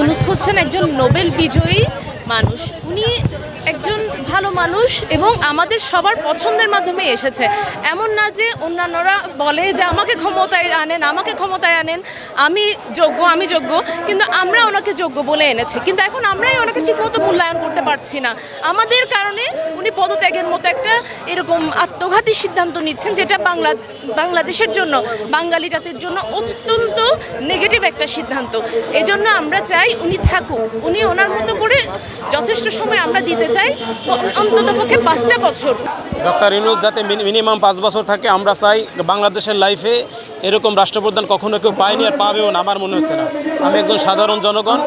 ইউনূস হচ্ছেন একজন নোবেল বিজয়ী মানুষ। উনি একজন ভালো মানুষ এবং আমাদের সবার পছন্দের মাধ্যমে এসেছে। এমন না যে অন্যান্যরা বলে যে আমাকে ক্ষমতায় আনেন, আমাকে ক্ষমতায় আনেন, আমি যোগ্য, কিন্তু আমরা ওনাকে যোগ্য বলে এনেছি। কিন্তু এখন আমরাই ওনাকে ঠিকমতো মূল্যায়ন করতে পারছি না। আমাদের কারণে উনি পদত্যাগের মতো একটা এরকম আত্মঘাতী সিদ্ধান্ত নিচ্ছেন, যেটা বাংলাদেশের জন্য, বাঙালি জাতির জন্য অত্যন্ত নেগেটিভ একটা সিদ্ধান্ত। এজন্য আমরা চাই উনি থাকুক, উনি ওনার মতো করে যথেষ্ট সময় আমরা দিতে চাই, অন্ততপক্ষে 5টা বছর। ডক্টর ইউনূস যাতে মিনিমাম 5 বছর থাকে, আমরা চাই। বাংলাদেশের লাইফে এরকম রাষ্ট্রপ্রধান কখনো কেউ পায়নি আর পাবেও না, আমার মনে হচ্ছে না। আমি একজন সাধারণ জনগণ,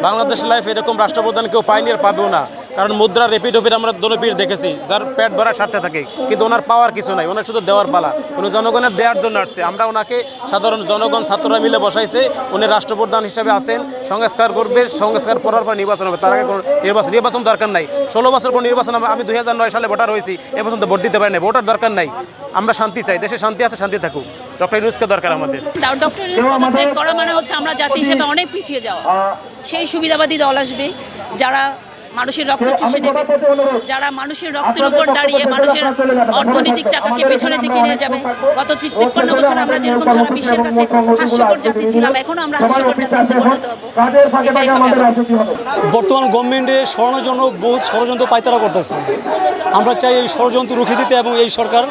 বাংলাদেশের লাইফে এরকম রাষ্ট্রপ্রধান কেউ পায়নি আর পাবেও না। কারণ মুদ্রা রেপিড আমরা দোলপির দেখেছি, যার পেট ভরার স্বার্থে থাকে, কিন্তু ওনার পাওয়ার কিছু নাই, ওনার শুধু দেওয়ার পালা। উনি জনগণের দেওয়ার জন্য আসছে। আমরা ওনাকে সাধারণ জনগণ ছাত্ররা মিলে বসাইছে, উনি রাষ্ট্রপ্রধান হিসাবে আছেন, সংস্কার করবে, সংস্কার করার পর নির্বাচন হবে। তার আগে কোনো নির্বাচন দরকার নাই। 16 বছর কোনো নির্বাচন, আমি 2009 সালে ভোটার হয়েছি, এবছর তো ভোট দিতে পারি না। ভোটার দরকার নাই, আমরা শান্তি চাই, দেশে শান্তি আছে, শান্তি থাকুক। ডক্টর ইউনূসকে দরকার আমাদের। ডক্টর ইউনূস পদত্যাগ করা মানে হচ্ছে আমরা জাতি হিসেবে অনেক পিছিয়ে যাওয়া। সেই সুবিধাবাদী দল আসবে যারা মানুষের রক্ত চুষে নেবে, যারা মানুষের রক্তের উপর দাঁড়িয়ে মানুষের অর্থনৈতিক চাকাকে পেছনের দিকে নিয়ে যাবে। গত 53 বছর আমরা যেরকম সারা বিশ্বের কাছে হাস্যকর জাতি ছিলাম, এখনো আমরা হাস্যকর জাতিতে পরিণত হব। এটাই হবে। বর্তমান গভর্নমেন্টে সরানোর জন্য বহু ষড়যন্ত্র পায়তারা করতেছে। আমরা চাই এই ষড়যন্ত্র রুখে দিতে এবং এই সরকার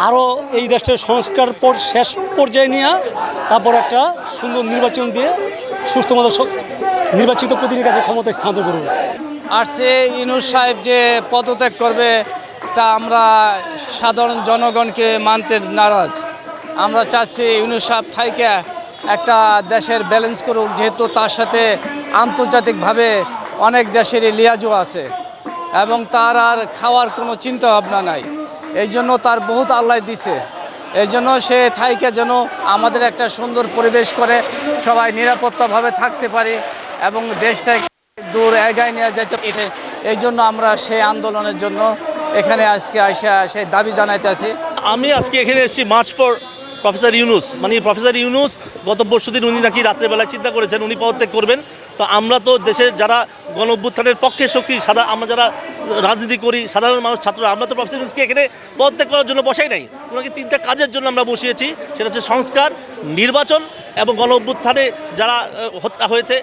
আরও এই দেশের সংস্কার শেষ পর্যায়ে নিয়ে তারপর একটা সুন্দর নির্বাচন দিয়ে সুস্থ মতো নির্বাচিত প্রতিনিধির কাছে ক্ষমতা স্থানান্তর করবে। আর সে ইউনূস সাহেব যে পদত্যাগ করবে তা আমরা সাধারণ জনগণকে মানতে নারাজ। আমরা চাচ্ছি ইউনূস সাহেব থাইকে একটা দেশের ব্যালেন্স করুক, যেহেতু তার সাথে আন্তর্জাতিকভাবে অনেক দেশেরই লিয়াজও আছে এবং তার আর খাওয়ার কোনো চিন্তা ভাবনা নাই। এই জন্য তার বহুত আল্লাহ দিছে। এই জন্য সে থাইকে যেন আমাদের একটা সুন্দর পরিবেশ করে সবাই নিরাপত্তাভাবে থাকতে পারে এবং দেশটাকে দূর এগায় নিয়ে যেতে পারে। এই জন্য আমরা সেই আন্দোলনের জন্য এখানে আজকে আসা সেই দাবি জানাইতে আছি। আমি আজকে এখানে এসেছি মার্চ ফর প্রফেসর ইউনূস। মানে প্রফেসর ইউনূস গত পরশুদিন উনি নাকি রাত্রেবেলায় চিন্তা করেছেন উনি পদত্যাগ করবেন। তো আমরা তো দেশের যারা গণ অভ্যুত্থানের পক্ষে শক্তি, আমরা যারা রাজনীতি করি, সাধারণ মানুষ, ছাত্ররা, আমরা তো প্রফেসর ইউনূসকে এখানে পদত্যাগ করার জন্য বসাই নাই। ওনাকে 3টা কাজের জন্য আমরা বসিয়েছি। সেটা হচ্ছে সংস্কার, নির্বাচন এবং গণ অভ্যুত্থানে যারা হত্যা হয়েছে,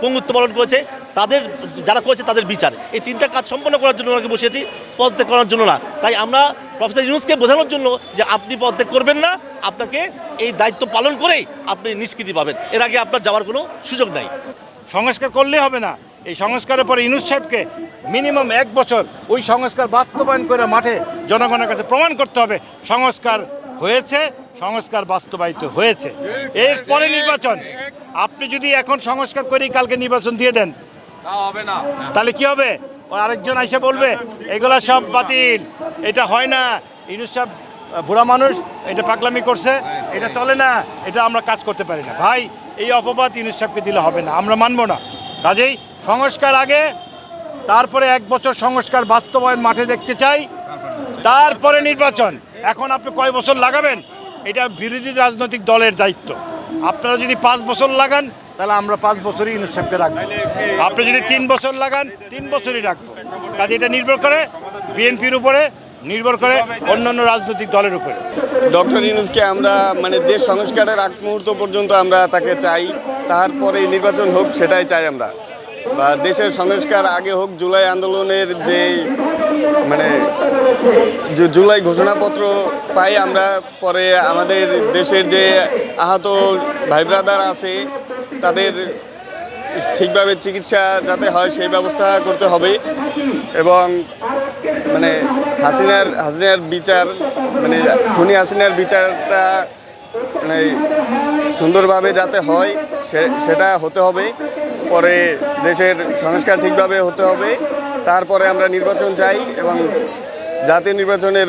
পঙ্গুত্ব বরণ করেছে, তাদের যারা করেছে তাদের বিচার। এই 3টা কাজ সম্পন্ন করার জন্য ওনাকে বসিয়েছি, পদত্যাগ করার জন্য না। তাই আমরা প্রফেসর ইউনূসকে বোঝানোর জন্য যে আপনি পদত্যাগ করবেন না, আপনাকে এই দায়িত্ব পালন করেই আপনি নিষ্কৃতি পাবেন, এর আগে আপনার যাওয়ার কোনো সুযোগ নাই। সংস্কার করলে হবে না, এই সংস্কারের পরে ইউনূস সাহেবকে মিনিমাম 1 বছর ওই সংস্কার বাস্তবায়ন করে মাঠে জনগণের কাছে প্রমাণ করতে হবে সংস্কার হয়েছে, সংস্কার বাস্তবায়িত হয়েছে। এরপরে নির্বাচন। আপনি যদি এখন সংস্কার করেই কালকে নির্বাচন দিয়ে দেন তাহলে কি হবে? আরেকজন এসে বলবে এগুলা সব বাতিল, এটা হয় না, ইউনূস সাহেব বুড়া মানুষ, এটা পাগলামি করছে, এটা চলে না, এটা আমরা কাজ করতে পারি না। ভাই, এই অপবাদ ইউনূস সাহেবকে দিলে হবে না, আমরা মানব না। কাজেই সংস্কার আগে, তারপরে 1 বছর সংস্কার বাস্তবায়ন মাঠে দেখতে চাই, তারপরে নির্বাচন। এখন আপনি কয় বছর লাগাবেন এটা বিরোধী রাজনৈতিক দলের দায়িত্ব। আপনারা যদি 5 বছর লাগান তাহলে আমরা 5 বছরই ইউনূস সাহেবকে রাখবো। আপনি যদি 3 বছর লাগান 3 বছরই রাখবো। কাজে এটা নির্ভর করে বিএনপির উপরে, নির্ভর করে অন্যান্য রাজনৈতিক দলের উপরে। ডক্টর ইউনূসকে আমরা দেশ সংস্কারের আগ মুহূর্ত পর্যন্ত আমরা তাকে চাই, তারপরে নির্বাচন হোক সেটাই চাই আমরা। বা দেশের সংস্কার আগে হোক, জুলাই আন্দোলনের যে জুলাই ঘোষণাপত্র পাই আমরা, পরে আমাদের দেশের যে আহত ভাই ব্রাদার আছে তাদের ঠিকভাবে চিকিৎসা যাতে হয় সেই ব্যবস্থা করতে হবে এবং হাসিনার বিচার, খুনি হাসিনার বিচারটা সুন্দরভাবে যাতে হয় সেটা হতে হবে। পরে দেশের সংস্কার ঠিকভাবে হতে হবে, তারপরে আমরা নির্বাচন চাই এবং জাতীয় নির্বাচনের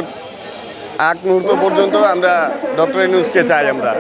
আগ মুহূর্ত পর্যন্ত আমরা ডক্টর ইউনূসকে চাই আমরা।